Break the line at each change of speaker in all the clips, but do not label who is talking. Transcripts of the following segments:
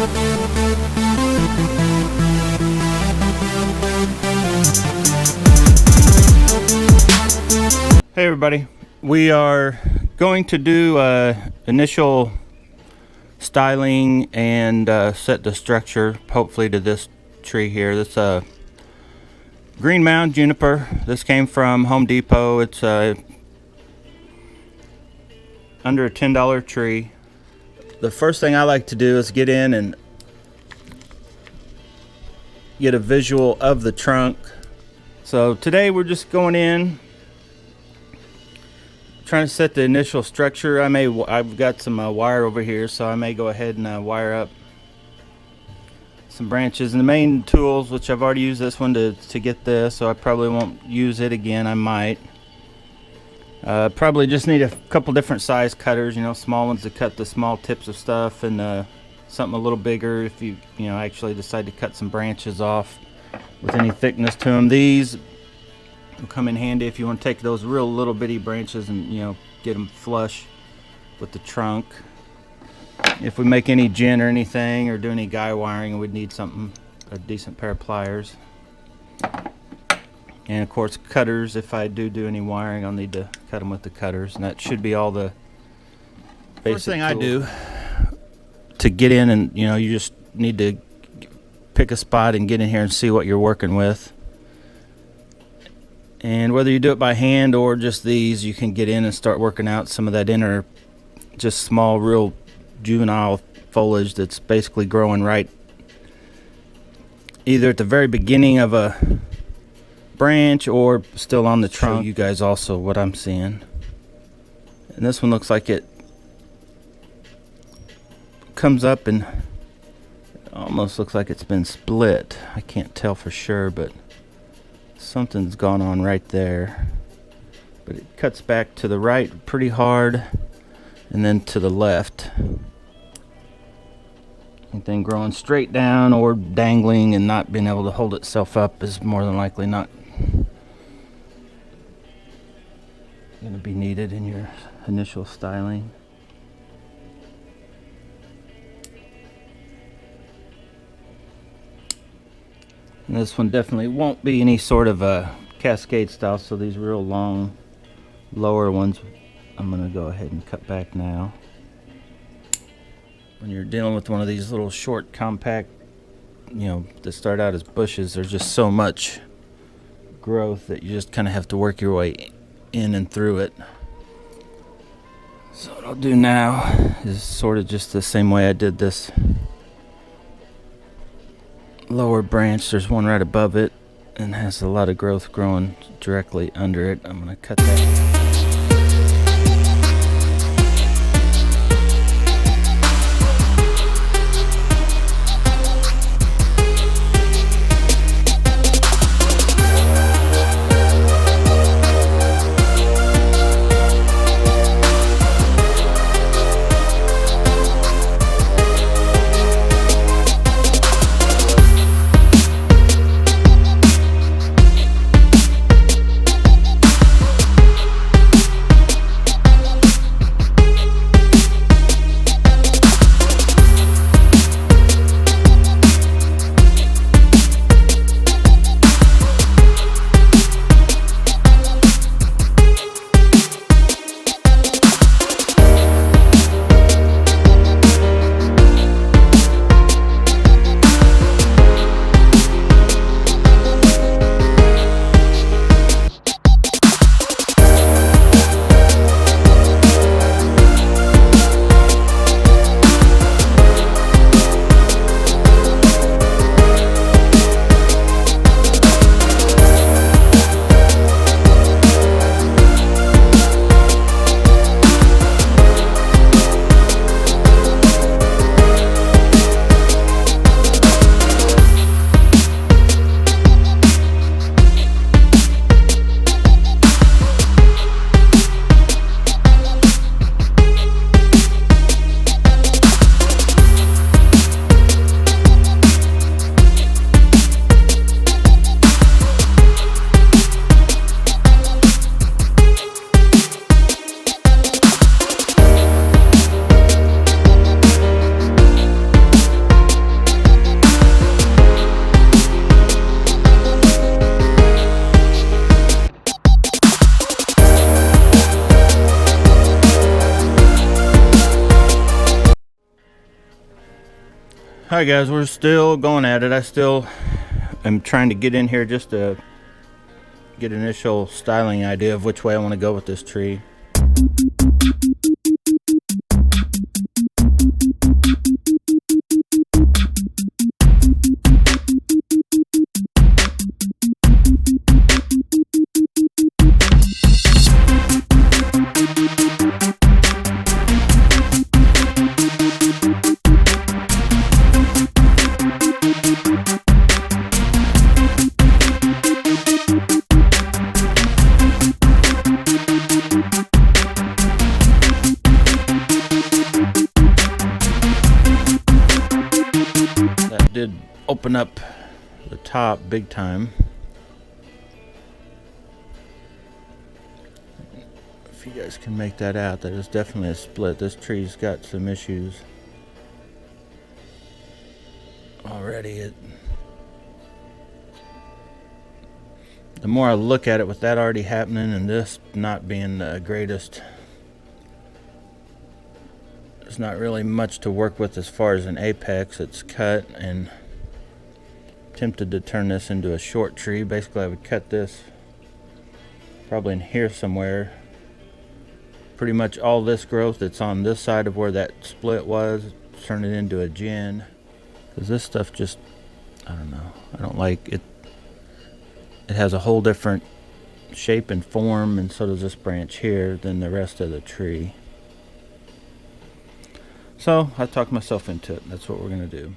Hey everybody, we are going to do initial styling and set the structure hopefully to this tree here. This green mound juniper. This came from Home Depot. It's under a $10 tree. The first thing I like to do is get in and get a visual of the trunk. So today we're just going in, trying to set the initial structure. I've got some wire over here, so I may go ahead and wire up some branches. And the main tools, which I've already used this one to get this, so I probably won't use it again. I might. Probably just need a couple different size cutters, you know, small ones to cut the small tips of stuff, and something a little bigger if you actually decide to cut some branches off with any thickness to them. These will come in handy if you want to take those real little bitty branches and get them flush with the trunk. If we make any gin or anything or do any guy wiring, we'd need a decent pair of pliers. And of course cutters. If I do any wiring, I'll need to cut them with the cutters, and that should be all the basic
First thing
tools.
I do
To get in, and you just need to pick a spot and get in here and see what you're working with. And whether you do it by hand or just these, you can get in and start working out some of that inner, just small, real juvenile foliage that's basically growing right either at the very beginning of a branch or still on the trunk. Show you guys also what I'm seeing. And this one looks like it comes up and almost looks like it's been split. I can't tell for sure, but something's gone on right there. But it cuts back to the right pretty hard, and then to the left. Anything growing straight down or dangling and not being able to hold itself up is more than likely not going to be needed in your initial styling. And this one definitely won't be any sort of a cascade style, so these real long lower ones I'm going to go ahead and cut back now. When you're dealing with one of these little short compact, that start out as bushes, there's just so much growth that you just kind of have to work your way in and through it. So what I'll do now is sort of just the same way I did this lower branch. There's one right above it and has a lot of growth growing directly under it. I'm going to cut that. Alright guys, we're still going at it. I still am trying to get in here just to get an initial styling idea of which way I want to go with this tree. Did open up the top big time. If you guys can make that out, that is definitely a split. This tree's got some issues already. The more I look at it with that already happening and this not being the greatest, there's not really much to work with as far as an apex. It's cut, and tempted to turn this into a short tree. Basically I would cut this probably in here somewhere. Pretty much all this growth that's on this side of where that split was, turn it into a gin, because this stuff just, I don't know, I don't like it. It has a whole different shape and form, and so does this branch here, than the rest of the tree. So I talked myself into it. That's what we're going to do.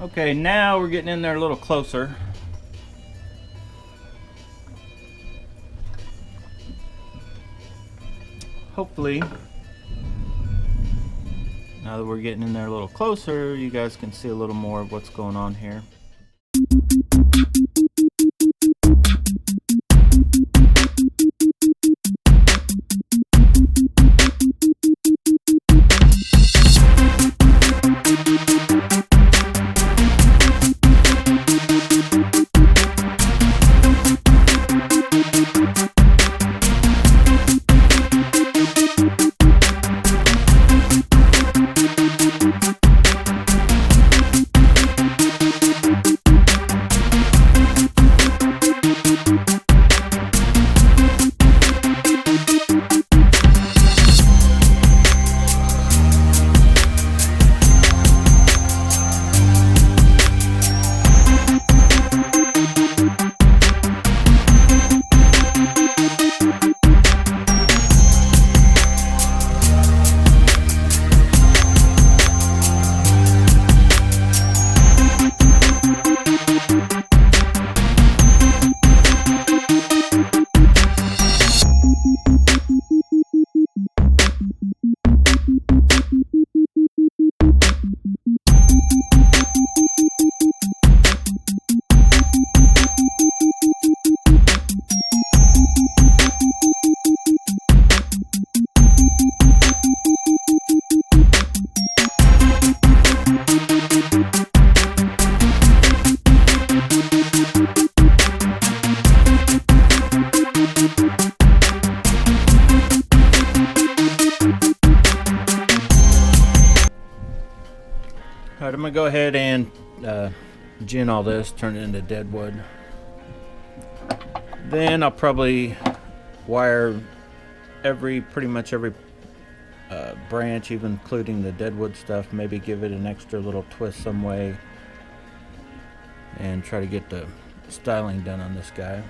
Okay, now we're getting in there a little closer. Hopefully, now that we're getting in there a little closer, you guys can see a little more of what's going on here. Alright, I'm going to go ahead and gin all this, turn it into deadwood. Then I'll probably wire pretty much every branch, even including the deadwood stuff. Maybe give it an extra little twist some way and try to get the styling done on this guy.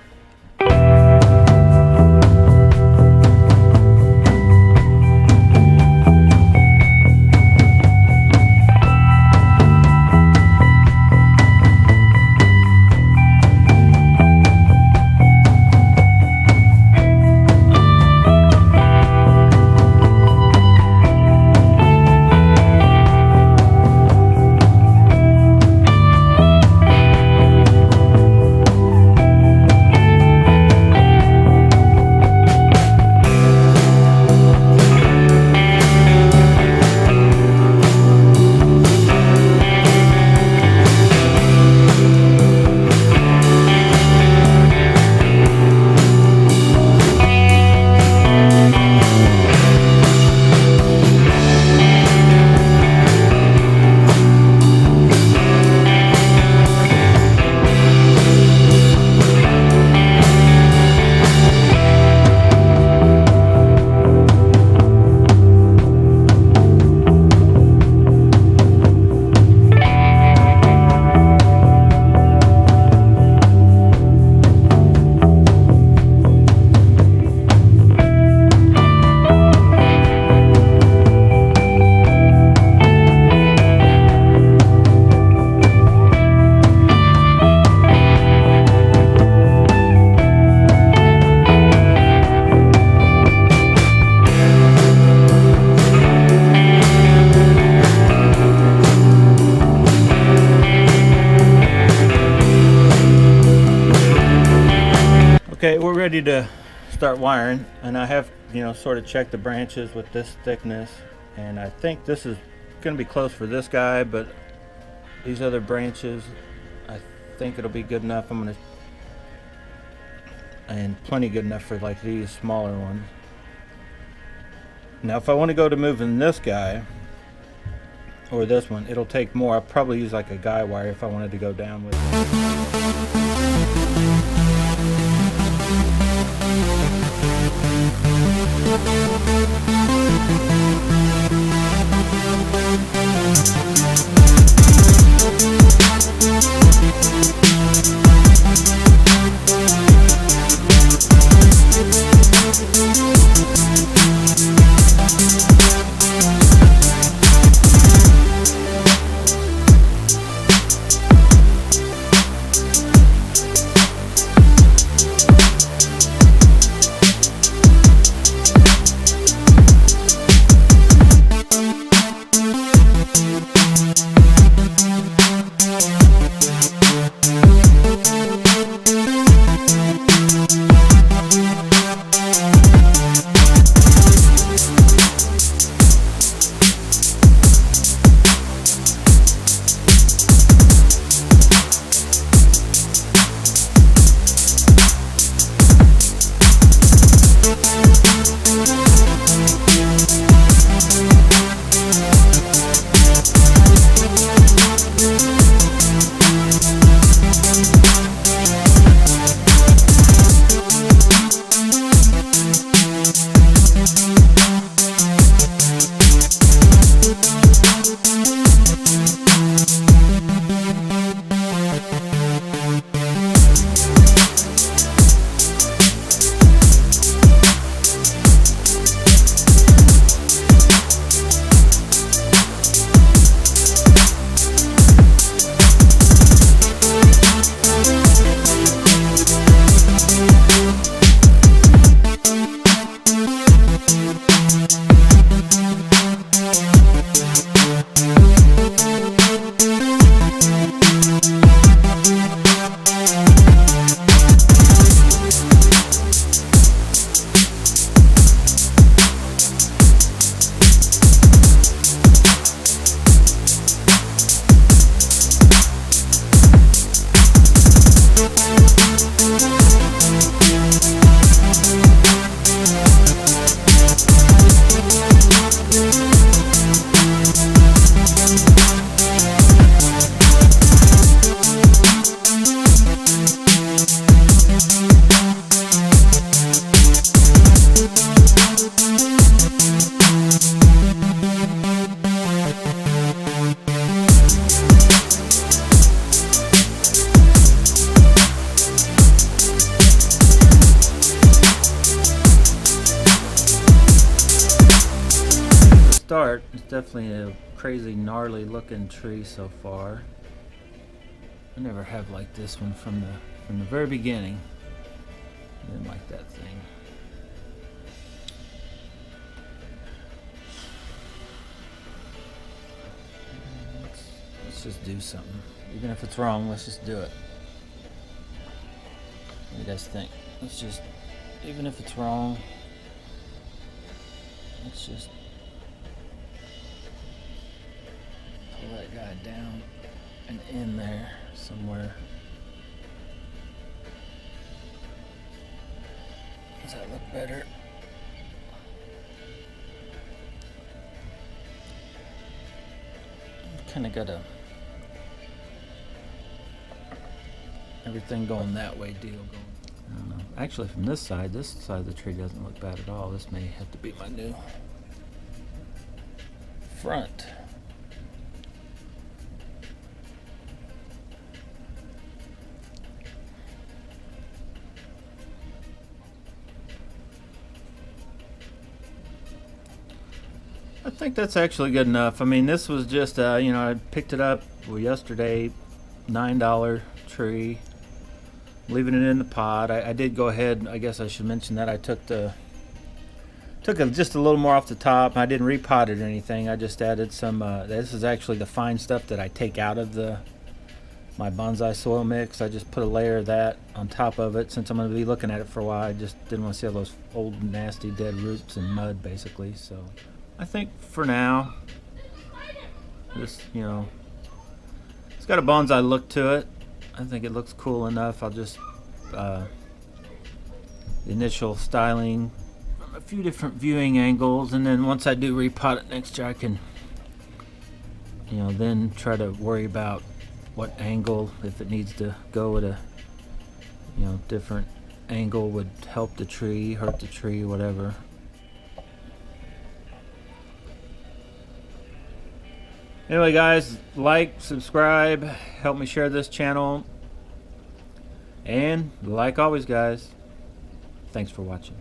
Okay, we're ready to start wiring, and I have, sort of checked the branches with this thickness, and I think this is going to be close for this guy, but these other branches, I think it'll be good enough. And plenty good enough for like these smaller ones. Now if I want to go to moving this guy or this one, it'll take more. I'll probably use like a guy wire if I wanted to go down with it. start. It's definitely a crazy gnarly looking tree so far. I never have liked this one from the very beginning. I didn't like that thing. Let's just do something. Even if it's wrong, let's just do it. What do you guys think? Let's just, even if it's wrong, let's just pull that guy down and in there somewhere. Does that look better? Kind of got everything going that way deal going. I don't know. Actually, from this side of the tree doesn't look bad at all. This may have to be my new front. I think that's actually good enough. I mean, this was just, you know, I picked it up yesterday, $9 tree, leaving it in the pot. I did go ahead, I guess I should mention that I took just a little more off the top. I didn't repot it or anything. I just added some, this is actually the fine stuff that I take out of my bonsai soil mix. I just put a layer of that on top of it. Since I'm going to be looking at it for a while, I just didn't want to see all those old nasty dead roots and mud basically. So I think for now, this, you know, it's got a bonsai look to it. I think it looks cool enough. I'll just the initial styling from a few different viewing angles, and then once I do repot it next year, I can, you know, then try to worry about what angle, if it needs to go at a, you know, different angle would help the tree, hurt the tree, whatever. Anyway, guys, like, subscribe, help me share this channel, and like always, guys, thanks for watching.